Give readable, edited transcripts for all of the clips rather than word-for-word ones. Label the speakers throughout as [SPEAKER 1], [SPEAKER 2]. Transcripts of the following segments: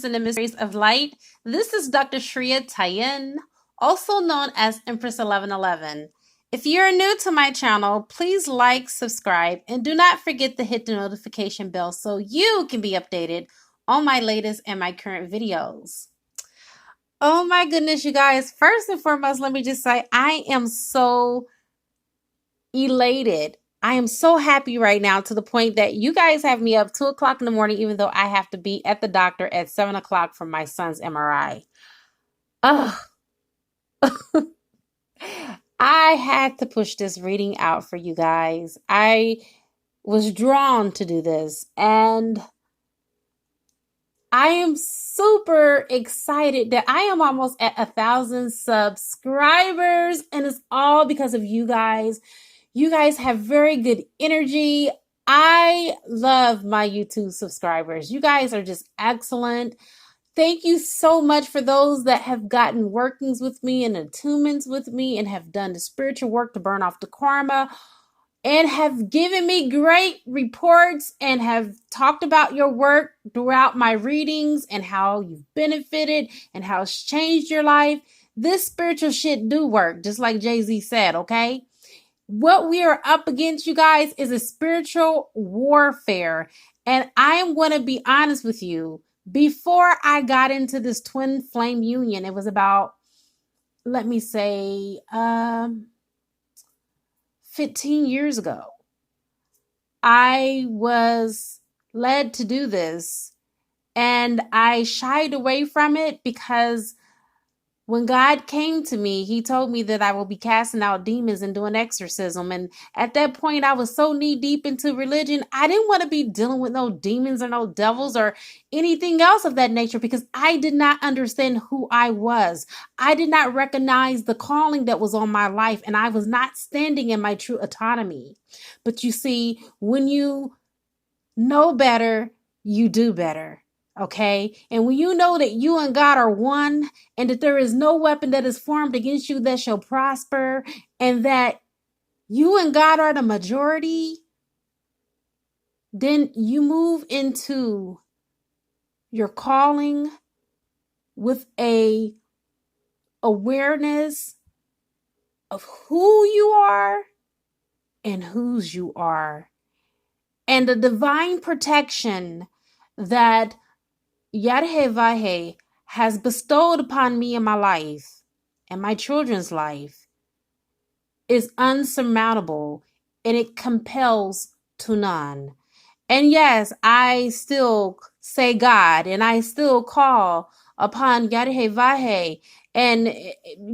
[SPEAKER 1] and the Mysteries of Light. This is Dr. Shreya Tayen, also known as Empress 1111. If you're new to my channel, please like, subscribe, and do not forget to hit the notification bell so you can be updated on my latest and my current videos. Oh my goodness, you guys. First and foremost, let me just say I am so elated. I am so happy right now to the point that you guys have me up 2 o'clock in the morning, even though I have to be at the doctor at 7 o'clock for my son's MRI. Ugh. I had to push this reading out for you guys. I was drawn to do this, and I am super excited that I am almost at 1,000 subscribers, and it's all because of you guys. You guys have very good energy. I love my YouTube subscribers. You guys are just excellent. Thank you so much for those that have gotten workings with me and attunements with me and have done the spiritual work to burn off the karma and have given me great reports and have talked about your work throughout my readings and how you've benefited and how it's changed your life. This spiritual shit do work, just like Jay-Z said, okay? What we are up against, you guys, is a spiritual warfare. And I am going to be honest with you. Before I got into this twin flame union, it was about, let me say, 15 years ago. I was led to do this, and I shied away from it because when God came to me, he told me that I will be casting out demons and doing exorcism. And at that point, I was so knee deep into religion. I didn't want to be dealing with no demons or no devils or anything else of that nature because I did not understand who I was. I did not recognize the calling that was on my life, and I was not standing in my true autonomy. But you see, when you know better, you do better. Okay. And when you know that you and God are one and that there is no weapon that is formed against you that shall prosper and that you and God are the majority, then you move into your calling with a awareness of who you are and whose you are, and the divine protection that Thirdeye has bestowed upon me in my life and my children's life is unsurmountable, and it compels to none. And yes, I still say God, and I still call upon Thirdeye, and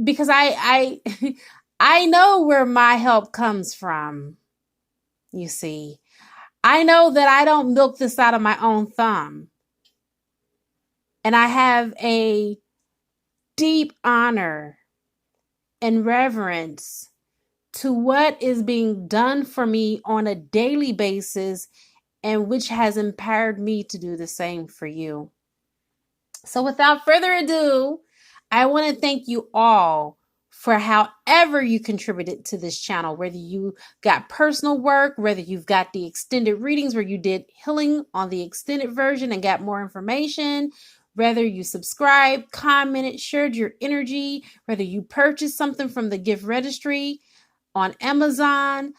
[SPEAKER 1] because I I know where my help comes from. You see, I know that I don't milk this out of my own thumb. And I have a deep honor and reverence to what is being done for me on a daily basis, and which has empowered me to do the same for you. So without further ado, I want to thank you all for however you contributed to this channel, whether you got personal work, whether you've got the extended readings where you did healing on the extended version and got more information, whether you subscribed, commented, shared your energy, whether you purchased something from the gift registry on Amazon,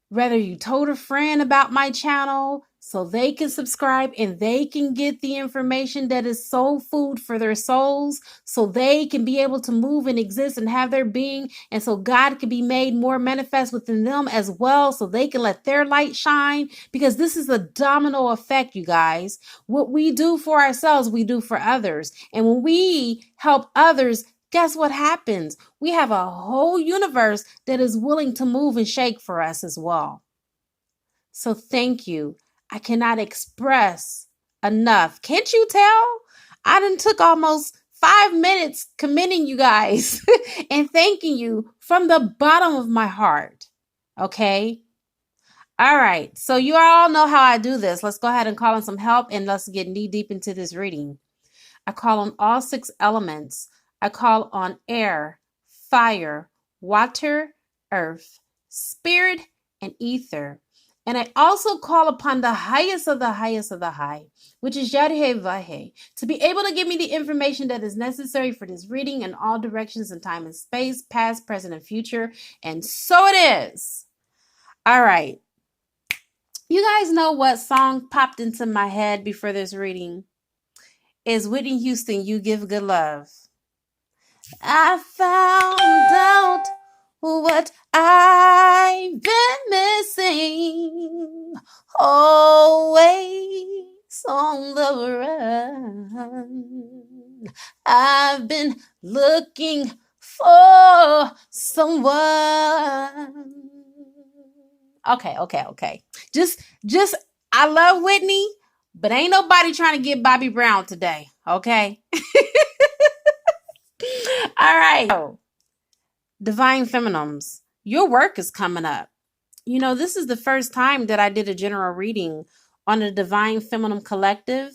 [SPEAKER 1] whether you told a friend about my channel so they can subscribe and they can get the information that is soul food for their souls, so they can be able to move and exist and have their being, and so God can be made more manifest within them as well, so they can let their light shine, because this is a domino effect, you guys. What we do for ourselves, we do for others. And when we help others, guess what happens? We have a whole universe that is willing to move and shake for us as well. So thank you. I cannot express enough. Can't you tell? I done took almost 5 minutes commending you guys and thanking you from the bottom of my heart. Okay? All right. So you all know how I do this. Let's go ahead and call in some help, and let's get knee deep into this reading. I call on all 6 elements. I call on air, fire, water, earth, spirit, and ether. And I also call upon the highest of the highest of the high, which is Yadhe, to be able to give me the information that is necessary for this reading in all directions in time and space, past, present, and future. And so it is. All right. You guys know what song popped into my head before this reading? Is Whitney Houston, You Give Good Love. I found out what I've been missing, always on the run. I've been looking for someone. Okay. Just, I love Whitney, but ain't nobody trying to get Bobby Brown today, okay? All right. So, Divine Feminines, your work is coming up. You know, this is the first time that I did a general reading on the Divine Feminine Collective,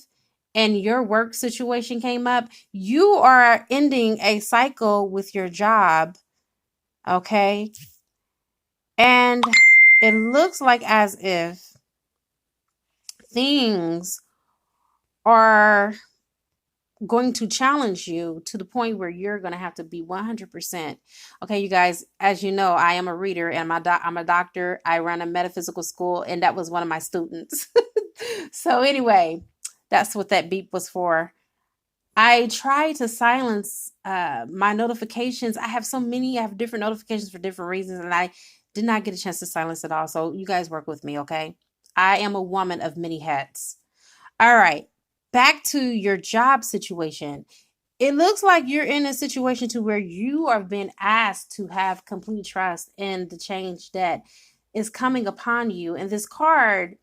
[SPEAKER 1] and your work situation came up. You are ending a cycle with your job, okay? And it looks like as if things are going to challenge you to the point where you're going to have to be 100%. Okay, you guys, as you know, I am a reader and I'm a doctor. I run a metaphysical school, and that was one of my students. So anyway, that's what that beep was for. I try to silence my notifications. I have so many. I have different notifications for different reasons, and I did not get a chance to silence it all. So you guys work with me, okay? I am a woman of many hats. All right. Back to your job situation. It looks like you're in a situation to where you are being asked to have complete trust in the change that is coming upon you. And this card,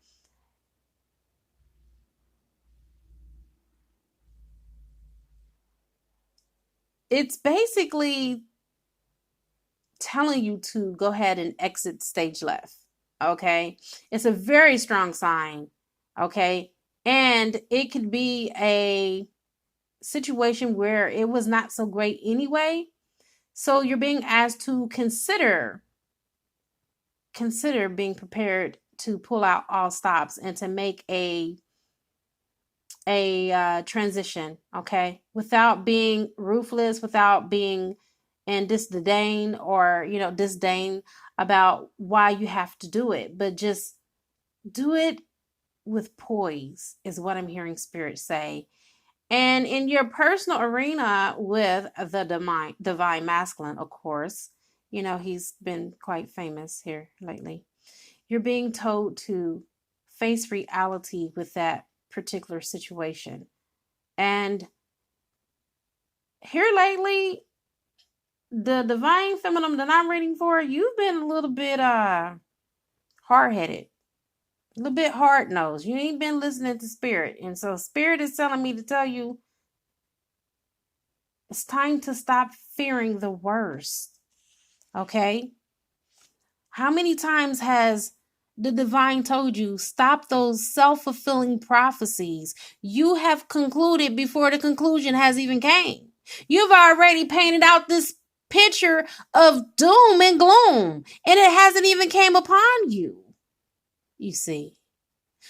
[SPEAKER 1] it's basically telling you to go ahead and exit stage left. Okay. It's a very strong sign. Okay. And it could be a situation where it was not so great anyway. So you're being asked to consider being prepared to pull out all stops and to make a transition, okay? Without being ruthless, without being in disdain or, disdain about why you have to do it, but just do it with poise is what I'm hearing Spirit say. And in your personal arena with the divine masculine, of course, he's been quite famous here lately. You're being told to face reality with that particular situation. And here lately, the divine feminine that I'm reading for, you've been a little bit hard-headed. A little bit hard-nosed. You ain't been listening to Spirit. And so Spirit is telling me to tell you it's time to stop fearing the worst. Okay? How many times has the divine told you, stop those self-fulfilling prophecies? You have concluded before the conclusion has even came. You've already painted out this picture of doom and gloom, and it hasn't even came upon you. You see.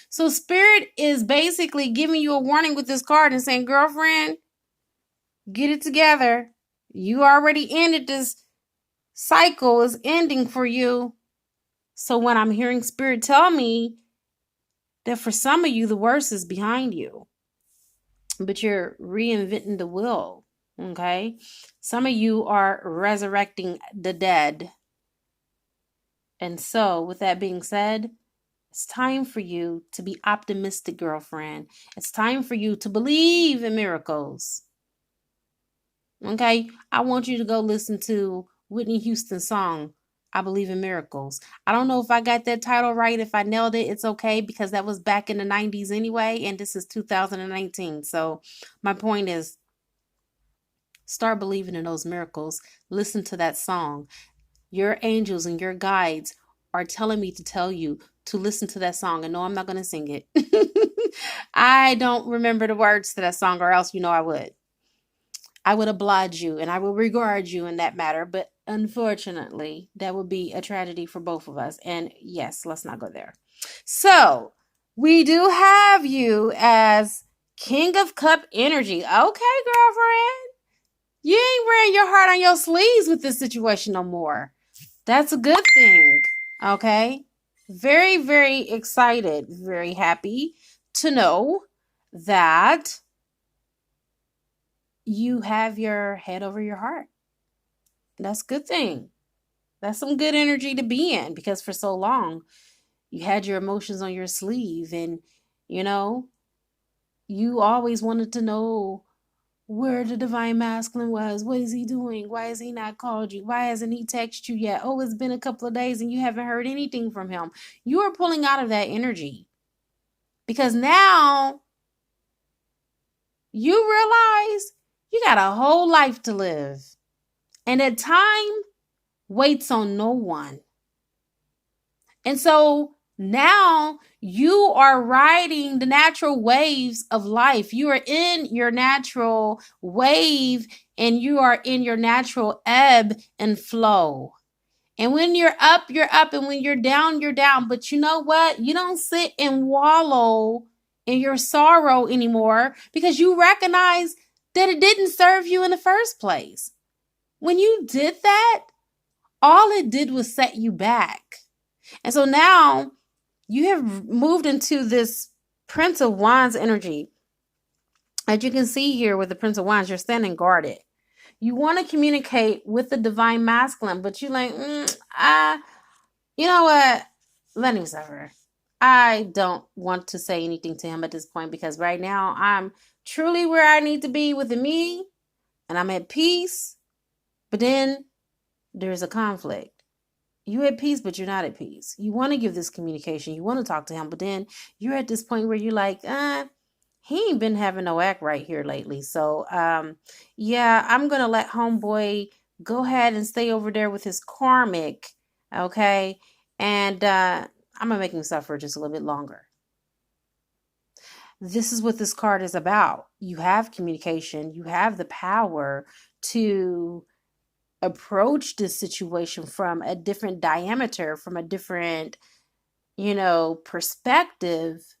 [SPEAKER 1] So Spirit is basically giving you a warning with this card and saying, girlfriend, get it together. You already ended this cycle, is ending for you. So when I'm hearing Spirit tell me that for some of you, the worst is behind you, but you're reinventing the wheel, okay? Some of you are resurrecting the dead. And so with that being said, it's time for you to be optimistic, girlfriend. It's time for you to believe in miracles. Okay? I want you to go listen to Whitney Houston's song, I Believe in Miracles. I don't know if I got that title right. If I nailed it, it's okay, because that was back in the 90s anyway, and this is 2019. So my point is, start believing in those miracles. Listen to that song. Your angels and your guides are telling me to tell you to listen to that song. And no, I'm not going to sing it. I don't remember the words to that song, or else I would. I would oblige you and I will regard you in that matter. But unfortunately, that would be a tragedy for both of us. And yes, let's not go there. So we do have you as King of Cup energy. Okay, girlfriend. You ain't wearing your heart on your sleeves with this situation no more. That's a good thing. Okay. Very, very excited. Very happy to know that you have your head over your heart. That's a good thing. That's some good energy to be in, because for so long you had your emotions on your sleeve, and you always wanted to know where the divine masculine was. What is he doing? Why has he not called you? Why hasn't he texted you yet? Oh, it's been a couple of days and you haven't heard anything from him. You are pulling out of that energy, because now you realize you got a whole life to live, and that time waits on no one. And so now you are riding the natural waves of life. You are in your natural wave, and you are in your natural ebb and flow. And when you're up, you're up. And when you're down, you're down. But you know what? You don't sit and wallow in your sorrow anymore, because you recognize that it didn't serve you in the first place. When you did that, all it did was set you back. And so now you have moved into this Prince of Wands energy. As you can see here with the Prince of Wands, you're standing guarded. You want to communicate with the divine masculine, but you're like, you know what? Let him suffer. I don't want to say anything to him at this point, because right now I'm truly where I need to be within me, and I'm at peace. But then there's a conflict. You're at peace, but you're not at peace. You want to give this communication. You want to talk to him, but then you're at this point where you're like, he ain't been having no act right here lately. So, yeah, I'm going to let homeboy go ahead and stay over there with his karmic, okay? And I'm going to make him suffer just a little bit longer. This is what this card is about. You have communication. You have the power to approach this situation from a different diameter, from a different, perspective,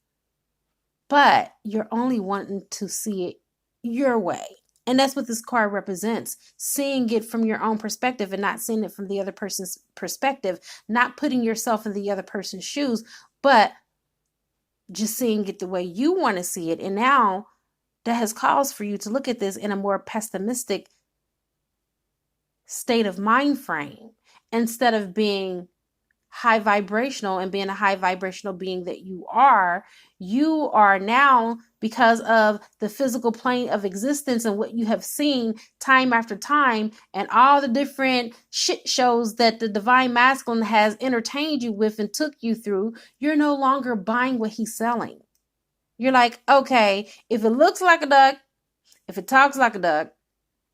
[SPEAKER 1] but you're only wanting to see it your way. And that's what this card represents. Seeing it from your own perspective and not seeing it from the other person's perspective, not putting yourself in the other person's shoes, but just seeing it the way you want to see it. And now that has caused for you to look at this in a more pessimistic state of mind frame, instead of being high vibrational and being a high vibrational being that you are now, because of the physical plane of existence and what you have seen time after time and all the different shit shows that the divine masculine has entertained you with and took you through. You're no longer buying what he's selling. You're like, okay, if it looks like a duck, if it talks like a duck,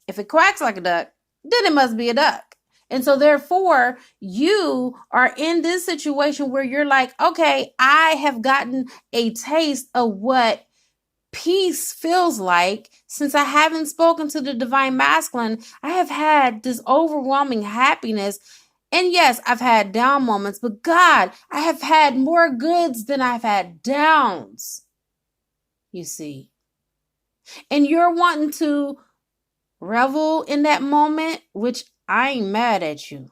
[SPEAKER 1] if it quacks like a duck, then it must be a duck. And so therefore, you are in this situation where you're like, okay, I have gotten a taste of what peace feels like since I haven't spoken to the divine masculine. I have had this overwhelming happiness. And yes, I've had down moments, but God, I have had more goods than I've had downs. You see. And you're wanting to revel in that moment, which I ain't mad at you.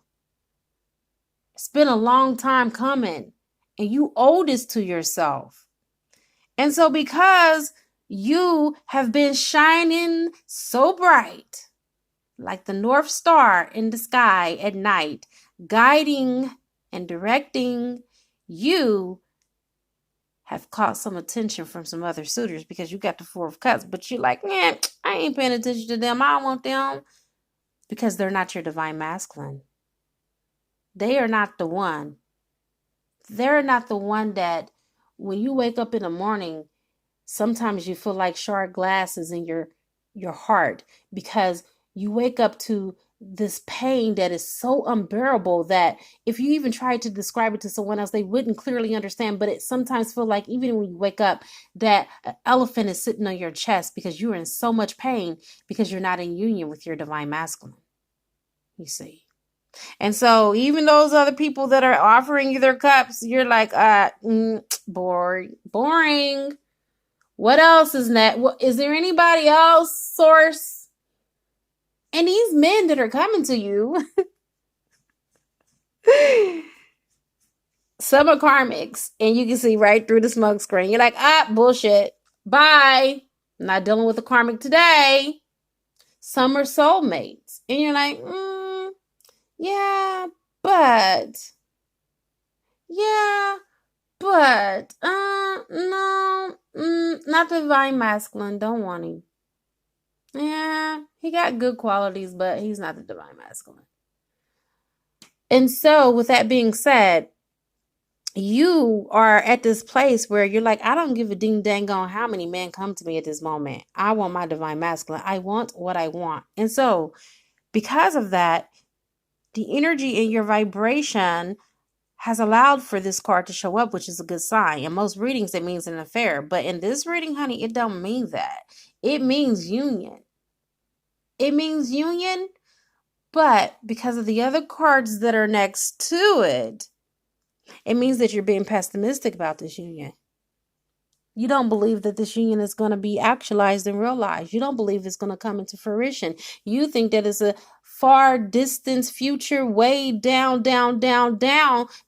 [SPEAKER 1] It's been a long time coming, and you owe this to yourself. And so because you have been shining so bright, like the North Star in the sky at night, guiding and directing, you have caught some attention from some other suitors, because you got the Four of Cups, but you're like, I ain't paying attention to them. I don't want them, because they're not your divine masculine. They are not the one. They're not the one that when you wake up in the morning, sometimes you feel like shard glasses in your heart, because you wake up to this pain that is so unbearable that if you even tried to describe it to someone else, they wouldn't clearly understand. But it sometimes feel like even when you wake up, that an elephant is sitting on your chest, because you're in so much pain because you're not in union with your divine masculine. You see. And so even those other people that are offering you their cups, you're like, boring. What else is that? Is there anybody else, source? And these men that are coming to you, some are karmics, and you can see right through the smoke screen. You're like, bullshit. Bye. I'm not dealing with a karmic today. Some are soulmates. And you're like, yeah, but no, not the divine masculine. Don't want him. Yeah, he got good qualities, but he's not the divine masculine. And so, with that being said, you are at this place where you're like, I don't give a ding dang on how many men come to me at this moment. I want my divine masculine. I want what I want. And so, because of that, the energy in your vibration has allowed for this card to show up, which is a good sign. In most readings, it means an affair. But in this reading, honey, it don't mean that. It means union. It means union, but because of the other cards that are next to it, it means that you're being pessimistic about this union. You don't believe that this union is going to be actualized and realized. You don't believe it's going to come into fruition. You think that it's a far distance future, way down,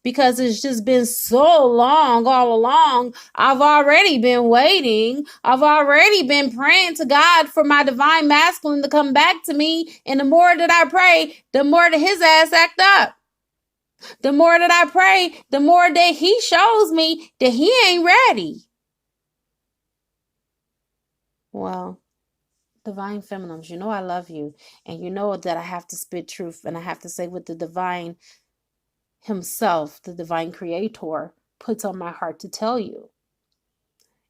[SPEAKER 1] because it's just been so long all along. I've already been waiting. I've already been praying to God for my divine masculine to come back to me. And the more that I pray, the more that his ass act up. The more that I pray, the more that he shows me that he ain't ready. Well, divine feminines, you know I love you, and you know that I have to spit truth, and I have to say what the divine himself, the divine creator, puts on my heart to tell you.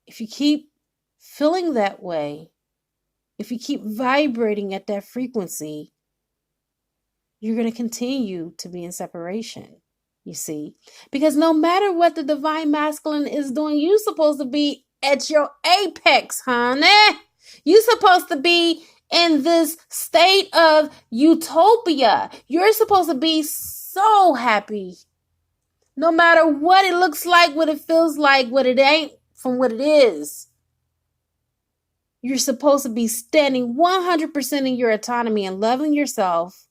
[SPEAKER 1] If you keep feeling that way, if you keep vibrating at that frequency, you're going to continue to be in separation, you see, because no matter what the divine masculine is doing, you're supposed to be at your apex, honey. You're supposed to be in this state of utopia. You're supposed to be so happy. No matter what it looks like, what it feels like, what it ain't from what it is. You're supposed to be standing 100% in your autonomy and loving yourself.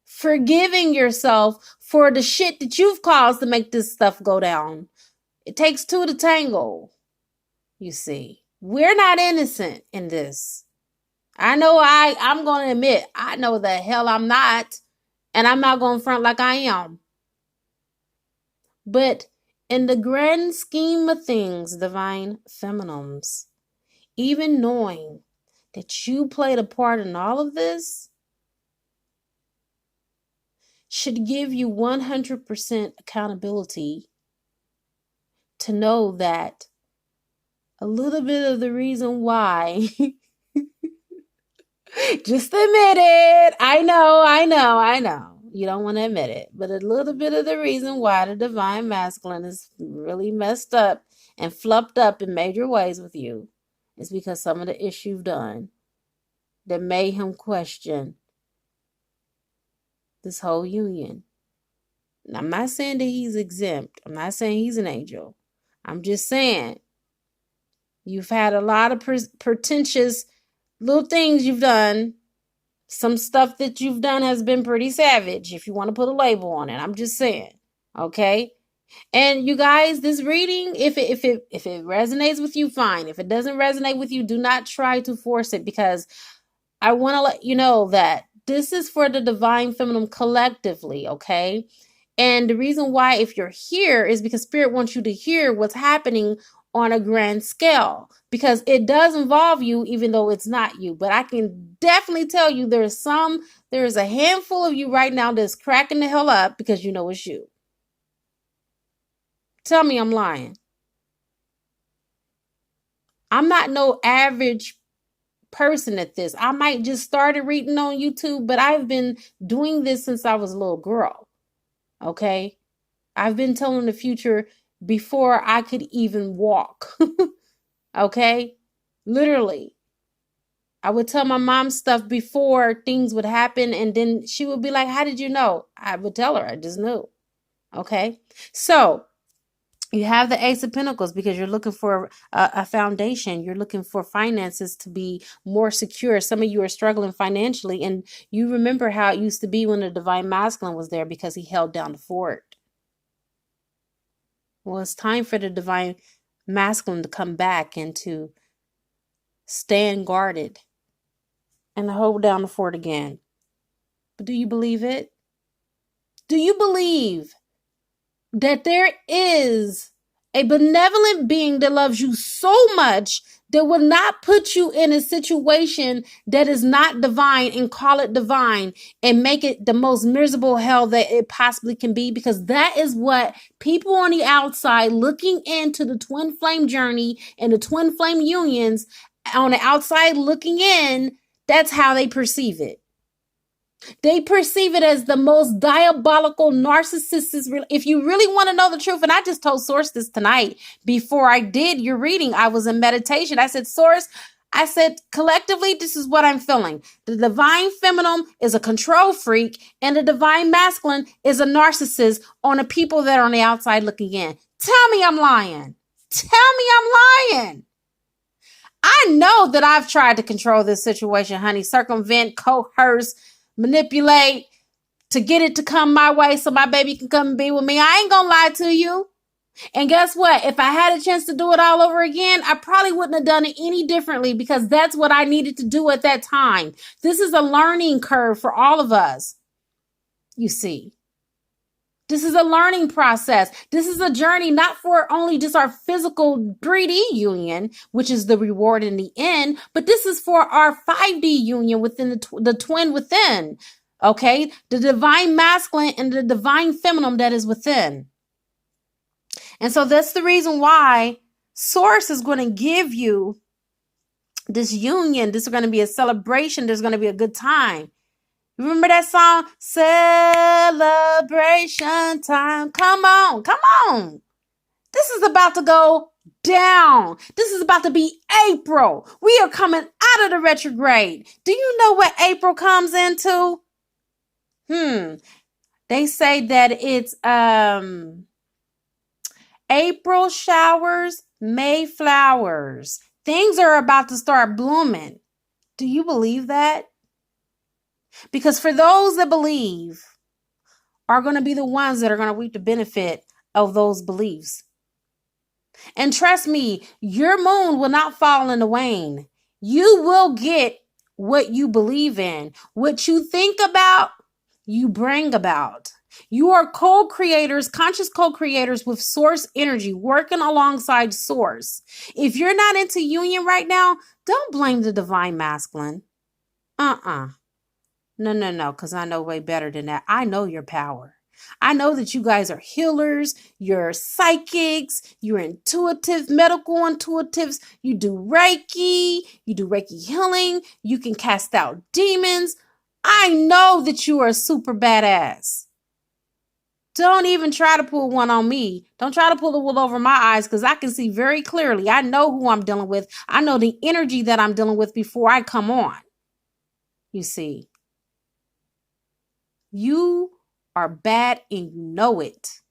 [SPEAKER 1] Forgiving yourself for the shit that you've caused to make this stuff go down. It takes two to tango, you see. We're not innocent in this. I know I'm going to admit, I know the hell I'm not. And I'm not going to front like I am. But in the grand scheme of things, divine feminines, even knowing that you played a part in all of this, should give you 100% accountability to know that a little bit of the reason why, just admit it. I know. You don't want to admit it, but a little bit of the reason why the divine masculine is really messed up and fluffed up in major ways with you is because some of the issues you've done that made him question this whole union. I'm not saying that he's exempt. I'm not saying he's an angel. I'm just saying you've had a lot of pretentious little things you've done. Some stuff that you've done has been pretty savage, if you want to put a label on it. I'm just saying. Okay? And you guys, this reading, if it resonates with you, fine. If it doesn't resonate with you, do not try to force it, because I want to let you know that this is for the divine feminine collectively, okay? And the reason why, if you're here, is because Spirit wants you to hear what's happening on a grand scale, because it does involve you, even though it's not you. But I can definitely tell you there is a handful of you right now that's cracking the hell up because you know it's you. Tell me I'm lying. I'm not no average person at this. I might just started reading on YouTube, but I've been doing this since I was a little girl. Okay? I've been telling the future before I could even walk. Okay? Literally. I would tell my mom stuff before things would happen, and then she would be like, how did you know? I would tell her, I just knew. Okay. So you have the Ace of Pentacles because you're looking for a foundation. You're looking for finances to be more secure. Some of you are struggling financially, and you remember how it used to be when the Divine Masculine was there because he held down the fort. Well, it's time for the Divine Masculine to come back and to stand guarded and hold down the fort again. But do you believe it? Do you believe that there is a benevolent being that loves you so much that will not put you in a situation that is not divine and call it divine and make it the most miserable hell that it possibly can be? Because that is what people on the outside looking into the twin flame journey and the twin flame unions on the outside looking in, that's how they perceive it. They perceive it as the most diabolical, narcissistic. If you really want to know the truth, and I just told Source this tonight before I did your reading, I was in meditation. I said, Source, I said, collectively, this is what I'm feeling. The Divine Feminine is a control freak, and the Divine Masculine is a narcissist on the people that are on the outside looking in. Tell me I'm lying. Tell me I'm lying. I know that I've tried to control this situation, honey, circumvent, coerce, manipulate to get it to come my way so my baby can come and be with me. I ain't gonna lie to you. And guess what? If I had a chance to do it all over again, I probably wouldn't have done it any differently because that's what I needed to do at that time. This is a learning curve for all of us, you see. This is a learning process. This is a journey not for only just our physical 3D union, which is the reward in the end, but this is for our 5D union within the twin within, okay? The Divine Masculine and the Divine Feminine that is within. And so that's the reason why Source is going to give you this union. This is going to be a celebration. There's going to be a good time. Remember that song? Celebration time. Come on. Come on. This is about to go down. This is about to be April. We are coming out of the retrograde. Do you know what April comes into? They say that it's April showers, May flowers. Things are about to start blooming. Do you believe that? Because for those that believe are going to be the ones that are going to reap the benefit of those beliefs. And trust me, your moon will not fall in the wane. You will get what you believe in. What you think about, you bring about. You are co-creators, conscious co-creators with Source energy, working alongside Source. If you're not into union right now, don't blame the Divine Masculine. No, because I know way better than that. I know your power. I know that you guys are healers, you're psychics, you're intuitive, medical intuitives, you do Reiki healing, you can cast out demons. I know that you are super badass. Don't even try to pull one on me. Don't try to pull the wool over my eyes because I can see very clearly. I know who I'm dealing with. I know the energy that I'm dealing with before I come on. You see. You are bad and you know it.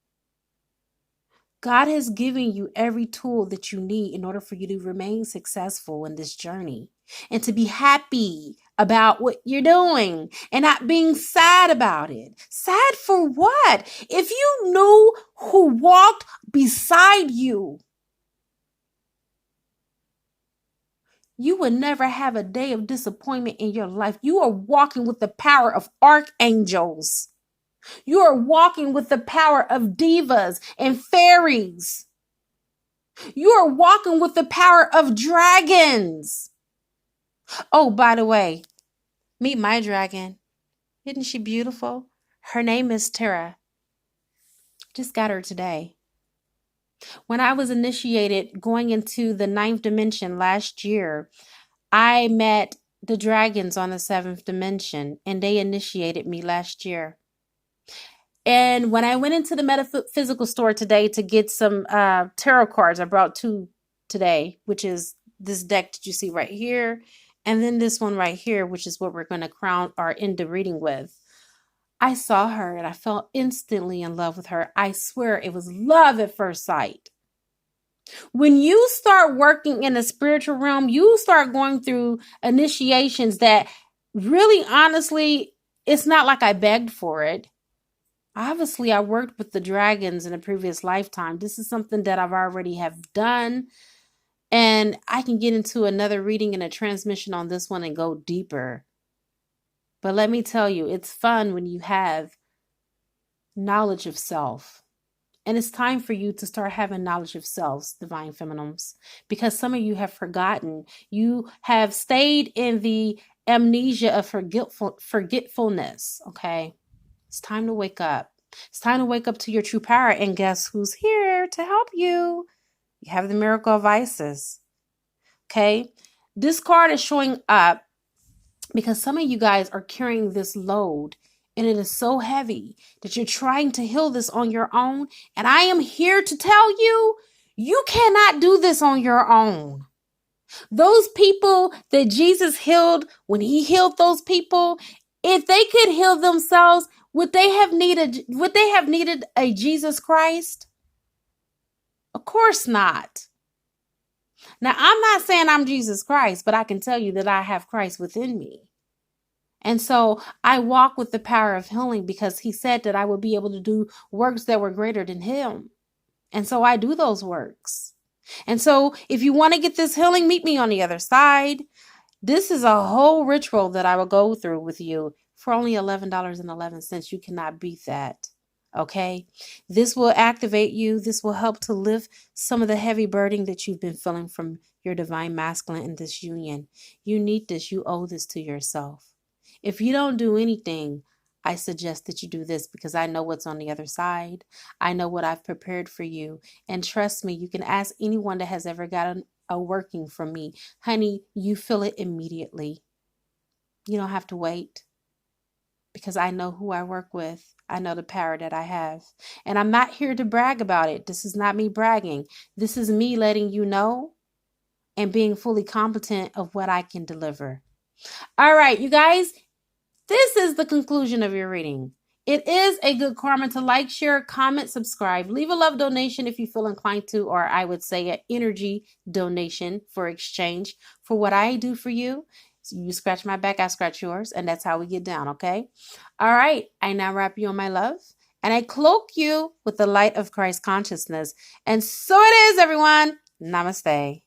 [SPEAKER 1] God has given you every tool that you need in order for you to remain successful in this journey and to be happy about what you're doing and not being sad about it. Sad for what? If you knew who walked beside you, you would never have a day of disappointment in your life. You are walking with the power of archangels. You are walking with the power of divas and fairies. You are walking with the power of dragons. Oh, by the way, meet my dragon. Isn't she beautiful? Her name is Tara. Just got her today. When I was initiated going into the 9th dimension last year, I met the dragons on the 7th dimension, and they initiated me last year. And when I went into the metaphysical store today to get some tarot cards, I brought 2 today, which is this deck that you see right here And then this one right here, which is what we're going to crown or end the reading with. I saw her and I fell instantly in love with her. I swear it was love at first sight. When you start working in the spiritual realm, you start going through initiations that really, honestly, it's not like I begged for it. Obviously, I worked with the dragons in a previous lifetime. This is something that I've already have done. And I can get into another reading and a transmission on this one and go deeper. But let me tell you, it's fun when you have knowledge of self. And it's time for you to start having knowledge of selves, divine feminines, because some of you have forgotten. You have stayed in the amnesia of forgetfulness, okay? It's time to wake up. It's time to wake up to your true power. And guess who's here to help you? You have the Miracle of Isis, okay? This card is showing up because some of you guys are carrying this load and it is so heavy that you're trying to heal this on your own. And I am here to tell you, you cannot do this on your own. Those people that Jesus healed, when he healed those people, if they could heal themselves, would they have needed a Jesus Christ? Of course not. Now, I'm not saying I'm Jesus Christ, but I can tell you that I have Christ within me. And so I walk with the power of healing because he said that I would be able to do works that were greater than him. And so I do those works. And so if you want to get this healing, meet me on the other side. This is a whole ritual that I will go through with you for only $11.11. You cannot beat that. Okay. This will activate you. This will help to lift some of the heavy burden that you've been feeling from your divine masculine in this union. You need this. You owe this to yourself. If you don't do anything, I suggest that you do this because I know what's on the other side. I know what I've prepared for you. And trust me, you can ask anyone that has ever gotten a working from me. Honey, you feel it immediately. You don't have to wait because I know who I work with. I know the power that I have. And I'm not here to brag about it. This is not me bragging. This is me letting you know and being fully competent of what I can deliver. All right, you guys. This is the conclusion of your reading. It is a good karma to like, share, comment, subscribe, leave a love donation if you feel inclined to, or I would say an energy donation for exchange for what I do for you. So you scratch my back, I scratch yours, and that's how we get down, okay? All right, I now wrap you in my love, and I cloak you with the light of Christ consciousness. And so it is, everyone. Namaste.